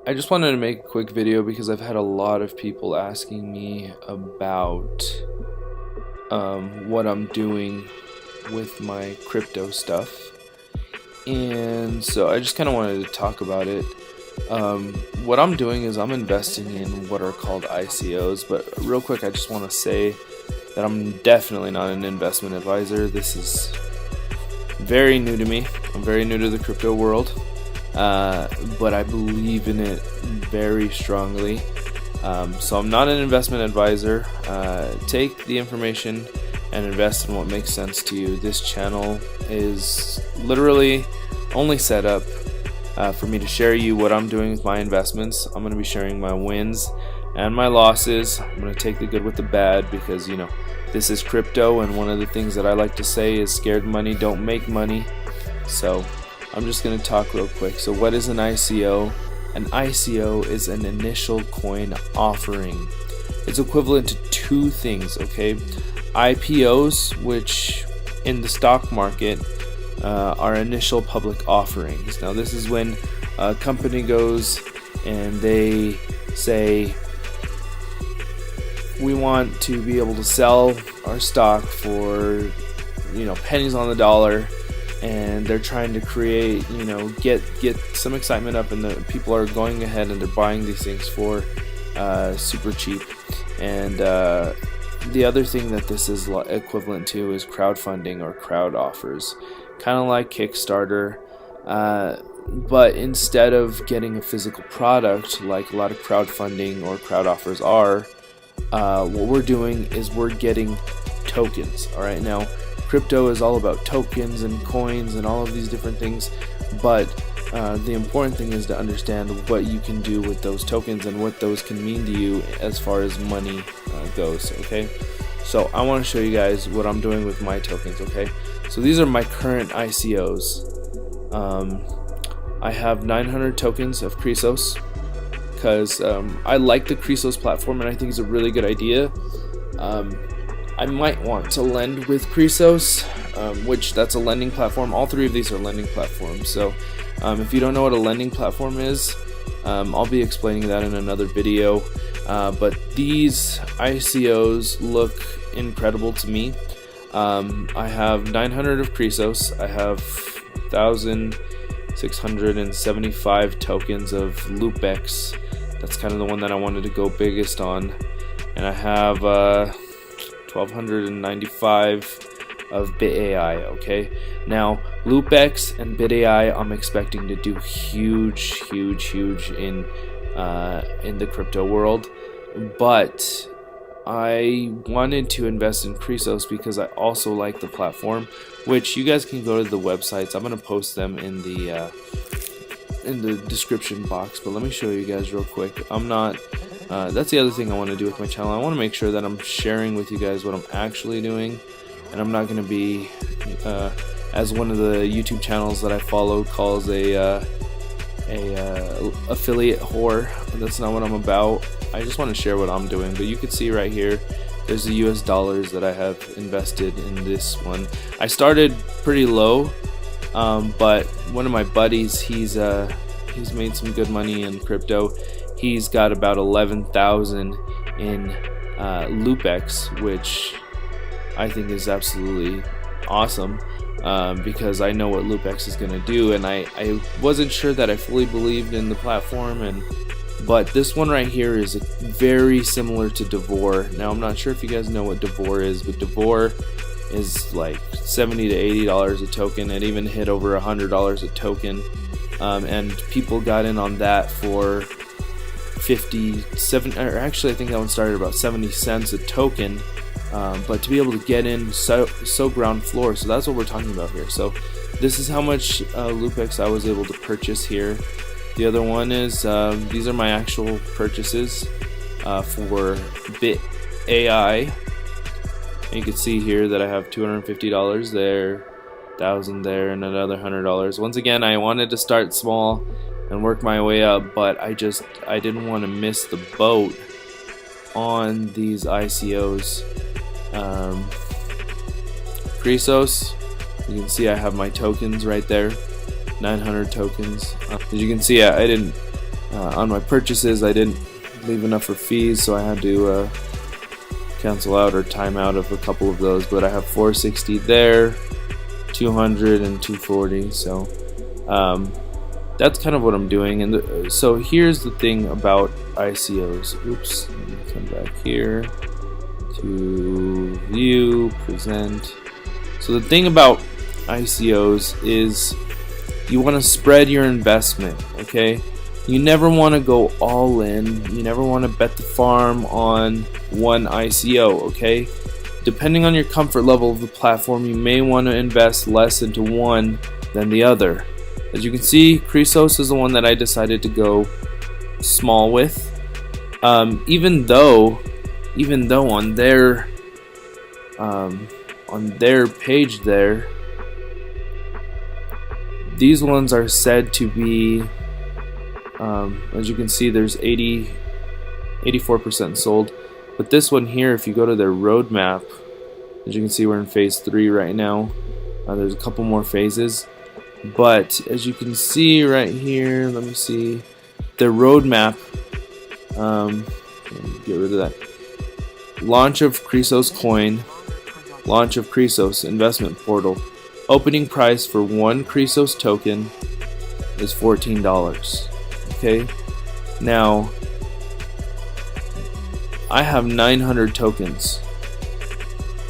I just wanted to make a quick video because I've had a lot of people asking me about what I'm doing with my crypto stuff, and so I just kind of wanted to talk about it. What I'm doing is I'm investing in what are called ICOs, but real quick I just want to say that I'm definitely not an investment advisor. This is very new to me. I'm very new to the crypto world, but I believe in it very strongly. So I'm not an investment advisor. Take the information and invest in what makes sense to you. This channel is literally only set up for me to share you what I'm doing with my investments. I'm going to be sharing my wins and my losses. I'm going to take the good with the bad because, you know, this is crypto, and one of the things that I like to say is scared money don't make money. So I'm just going to talk real quick. So what is an ICO? An ICO is an initial coin offering. It's equivalent to two things, okay? IPOs, which in the stock market are initial public offerings. Now this is when a company goes and they say, we want to be able to sell our stock for, you know, pennies on the dollar, and they're trying to create, you know, get some excitement up, and the people are going ahead and they're buying these things for super cheap. And the other thing that this is equivalent to is crowdfunding or crowd offers, kind of like Kickstarter, but instead of getting a physical product like a lot of crowdfunding or crowd offers are, what we're doing is we're getting tokens. Alright, now crypto is all about tokens and coins and all of these different things, but the important thing is to understand what you can do with those tokens and what those can mean to you as far as money goes. Okay, so I want to show you guys what I'm doing with my tokens. Okay, so these are my current ICOs. I have 900 tokens of Chrysos because I like the Chrysos platform and I think it's a really good idea. I might want to lend with Chrysos, which that's a lending platform. All three of these are lending platforms. So if you don't know what a lending platform is, I'll be explaining that in another video. But these ICOs look incredible to me. I have 900 of Chrysos. I have 1,675 tokens of LoopX. That's kind of the one that I wanted to go biggest on. And I have 1,295 of BitAI. Okay, now LoopX and BitAI I'm expecting to do huge in the crypto world, but I wanted to invest in Chrysos because I also like the platform, which you guys can go to the websites. I'm going to post them in the description box, but let me show you guys real quick. I'm not that's the other thing I want to do with my channel. I want to make sure that I'm sharing with you guys what I'm actually doing, and I'm not going to be as one of the YouTube channels that I follow calls a affiliate whore. That's not what I'm about. I just want to share what I'm doing. But you can see right here, there's the US dollars that I have invested in this one. I started pretty low, but one of my buddies, he's made some good money in crypto. He's got about 11,000 in LoopX, which I think is absolutely awesome, because I know what LoopX is going to do, and I wasn't sure that I fully believed in the platform, but this one right here is very similar to Devor. Now I'm not sure if you guys know what Devor is, but Devor is like $70 to $80 a token. It even hit over $100 a token, and people got in on that for 57, or actually I think that one started about 70 cents a token, but to be able to get in so ground floor. So that's what we're talking about here. So this is how much LoopX I was able to purchase here. The other one is these are my actual purchases for BitAI. And you can see here that I have $250 there, 1,000 there, and another $100. Once again, I wanted to start small and work my way up, but I didn't want to miss the boat on these ICOs. Chrysos, you can see I have my tokens right there, 900 tokens. As you can see, I didn't On my purchases, I didn't leave enough for fees, so I had to cancel out or time out of a couple of those. But I have 460 there, 200 and 240. So that's kind of what I'm doing. And so here's the thing about ICOs. Oops, let me come back here to view, present. So the thing about ICOs is you want to spread your investment, okay? You never want to go all in. You never want to bet the farm on one ICO, okay? Depending on your comfort level of the platform, you may want to invest less into one than the other. As you can see, Chrysos is the one that I decided to go small with. Even though on their page there, these ones are said to be, as you can see, there's 84% sold. But this one here, if you go to their roadmap, as you can see, we're in phase 3 right now. There's a couple more phases. But as you can see right here, let me see, their roadmap, let me get rid of that. Launch of Chrysos coin, launch of Chrysos investment portal. Opening price for one Chrysos token is $14. Okay, now I have 900 tokens,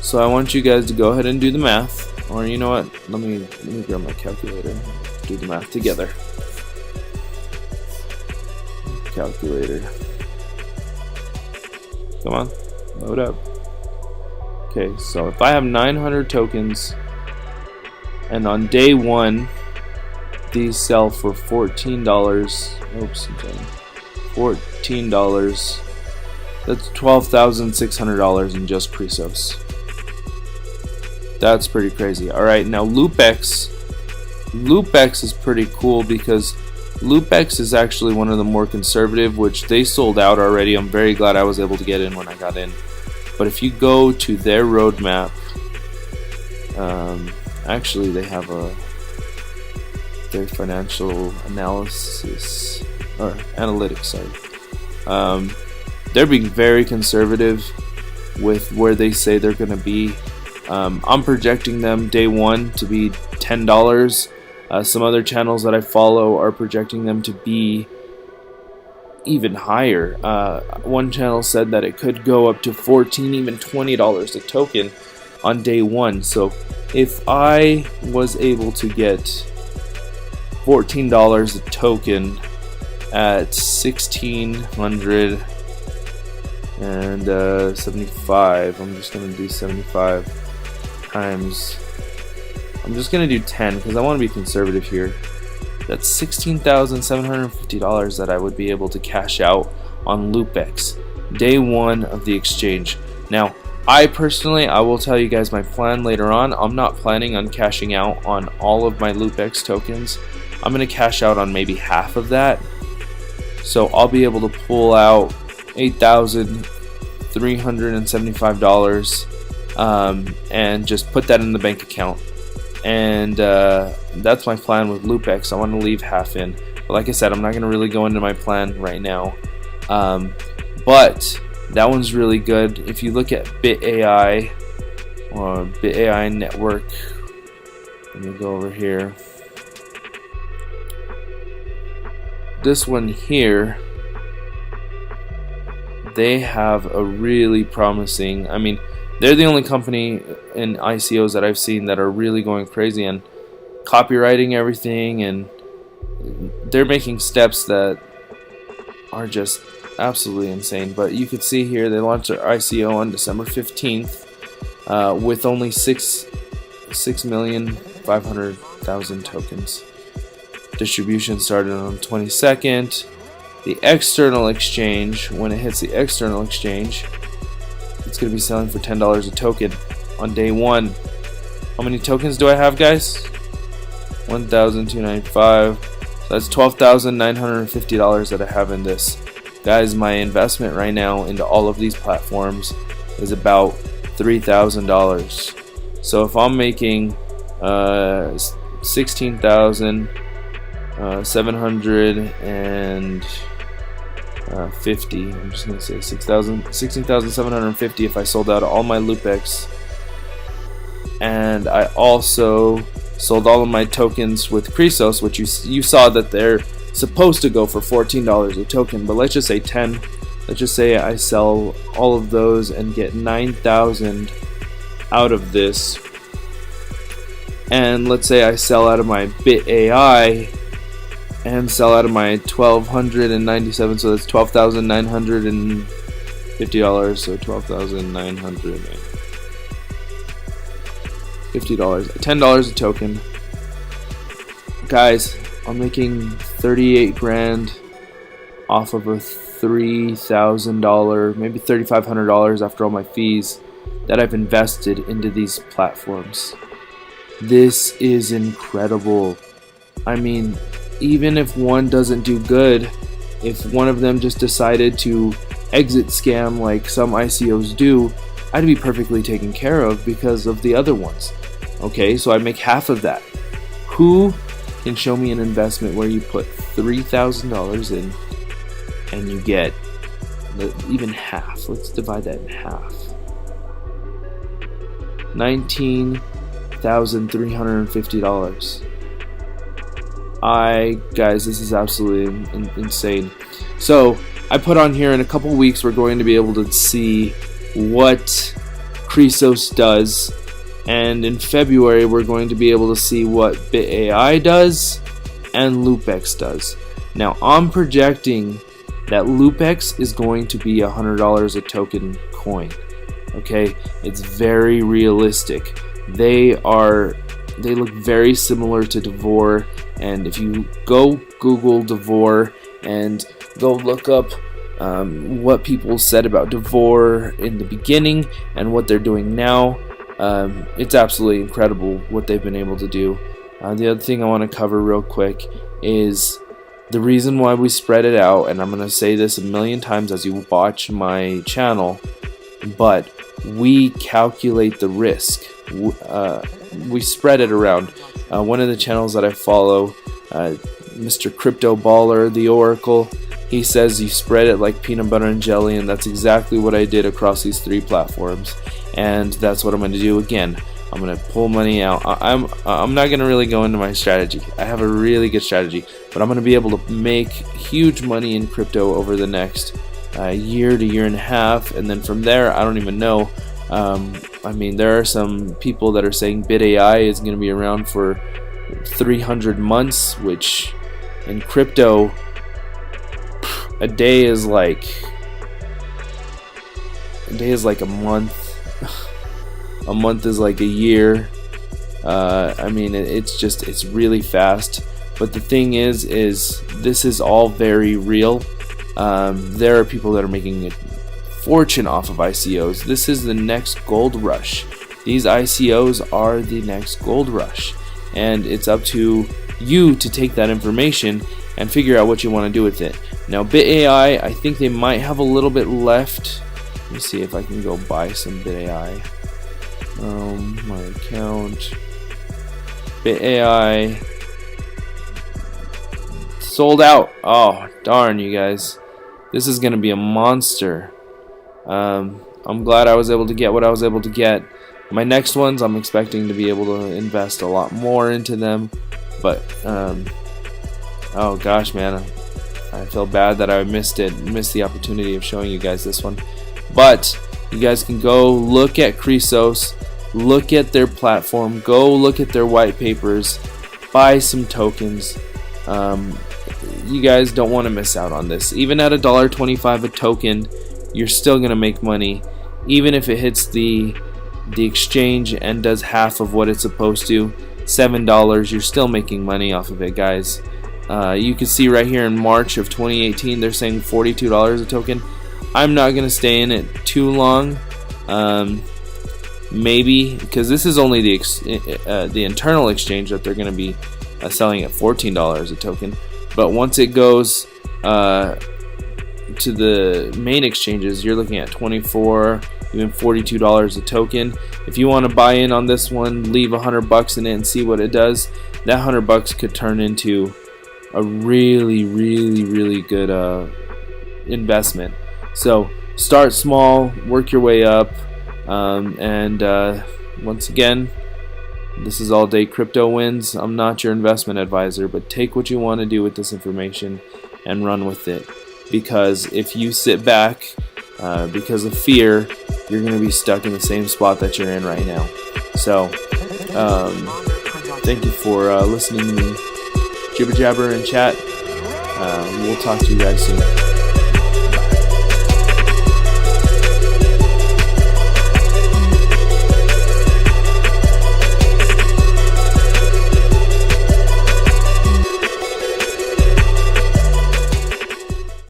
so I want you guys to go ahead and do the math. Or you know what? Let me grab my calculator. Do the math together. Calculator. Come on, load up. Okay, so if I have 900 tokens, and on day 1 these sell for $14. Oops, $14. That's $12,600 in just Chrysos. That's pretty crazy. Alright, now LoopX. LoopX is pretty cool because LoopX is actually one of the more conservative, which they sold out already. I'm very glad I was able to get in when I got in. But if you go to their roadmap, actually they have their financial analysis, or analytics, sorry. They're being very conservative with where they say they're going to be. I'm projecting them day 1 to be $10. Some other channels that I follow are projecting them to be even higher. One channel said that it could go up to $14, even $20 a token on day 1. So if I was able to get $14 a token at 1,675, I'm just going to do 75 times, I'm just going to do 10 because I want to be conservative here. That's $16,750 that I would be able to cash out on LoopX day 1 of the exchange. Now I personally, I will tell you guys my plan later on. I'm not planning on cashing out on all of my LoopX tokens. I'm going to cash out on maybe half of that. So I'll be able to pull out $8,375 and just put that in the bank account. And that's my plan with LoopX. I want to leave half in. But like I said, I'm not going to really go into my plan right now. But that one's really good. If you look at BitAI or BitAI network, let me go over here. This one here, they have a really promising, I mean, they're the only company in ICOs that I've seen that are really going crazy and copywriting everything, and they're making steps that are just absolutely insane. But you can see here they launched their ICO on December 15th with only 6,500,000 tokens. Distribution started on the 22nd. The external exchange, when it hits the external exchange, it's going to be selling for $10 a token on day 1. How many tokens do I have, guys? 1,295. So that's $12,950 that I have in this. Guys, my investment right now into all of these platforms is about $3,000. So if I'm making 16,700 and 50. I'm just gonna say 16,750 if I sold out all my Lupex. And I also sold all of my tokens with Chrysos, which you saw that they're supposed to go for $14 a token, but let's just say 10. Let's just say I sell all of those and get 9,000 out of this. And let's say I sell out of my BitAI and sell out of my 1,297, so that's $12,950, so $12,950, $10 a token. Guys, I'm making 38 grand off of a $3,000, maybe $3,500 after all my fees that I've invested into these platforms. This is incredible. I mean, even if one doesn't do good, if one of them just decided to exit scam like some ICOs do, I'd be perfectly taken care of because of the other ones. Okay, so I make half of that. Who can show me an investment where you put $3,000 in and you get even half? Let's divide that in half. $19,350. Guys, this is absolutely insane. So I put on here in a couple weeks we're going to be able to see what Chrysos does, and in February we're going to be able to see what BitAI does and Lupex does. Now I'm projecting that Lupex is going to be $100 a token coin. Okay, it's very realistic. They look very similar to Devore, and if you go Google Devore and go look up what people said about Devore in the beginning and what they're doing now, it's absolutely incredible what they've been able to do. The other thing I want to cover real quick is the reason why we spread it out, and I'm going to say this a million times as you watch my channel, but we calculate the risk. We spread it around. One of the channels that I follow, Mr. Crypto Baller, the Oracle, he says you spread it like peanut butter and jelly, and that's exactly what I did across these 3 platforms, and that's what I'm going to do again. I'm going to pull money out. I'm not going to really go into my strategy. I have a really good strategy, but I'm going to be able to make huge money in crypto over the next year to year and a half, and then from there I don't even know. I mean, there are some people that are saying BitAI is going to be around for 300 months, which in crypto a day is like a month. A month is like a year. I mean, it's really fast. But the thing is this is all very real. There are people that are making a fortune off of ICOs. This is the next gold rush. These ICOs are the next gold rush, and it's up to you to take that information and figure out what you want to do with it. Now BitAI, I think they might have a little bit left. Let me see if I can go buy some BitAI. My account, BitAI sold out. Oh darn, you guys, this is gonna be a monster. I'm glad I was able to get what I was able to get. My next ones, I'm expecting to be able to invest a lot more into them, but oh gosh, man, I feel bad that I missed the opportunity of showing you guys this one. But you guys can go look at Chrysos, look at their platform, go look at their white papers, buy some tokens. You guys don't want to miss out on this. Even at $1.25 a token, you're still gonna make money. Even if it hits the exchange and does half of what it's supposed to, $7, you're still making money off of it, guys. You can see right here in March of 2018 they're saying $42 a token. I'm not gonna stay in it too long. Maybe because this is only the internal exchange that they're gonna be selling at $14 a token. But once it goes to the main exchanges, you're looking at $24, even $42 a token. If you want to buy in on this one, leave $100 in it and see what it does. That $100 could turn into a really good investment. So start small, work your way up, and once again, this is All Day Crypto Wins. I'm not your investment advisor, but take what you want to do with this information and run with it. Because if you sit back because of fear, you're going to be stuck in the same spot that you're in right now. So, thank you for listening to me jibber jabber and chat. We'll talk to you guys soon.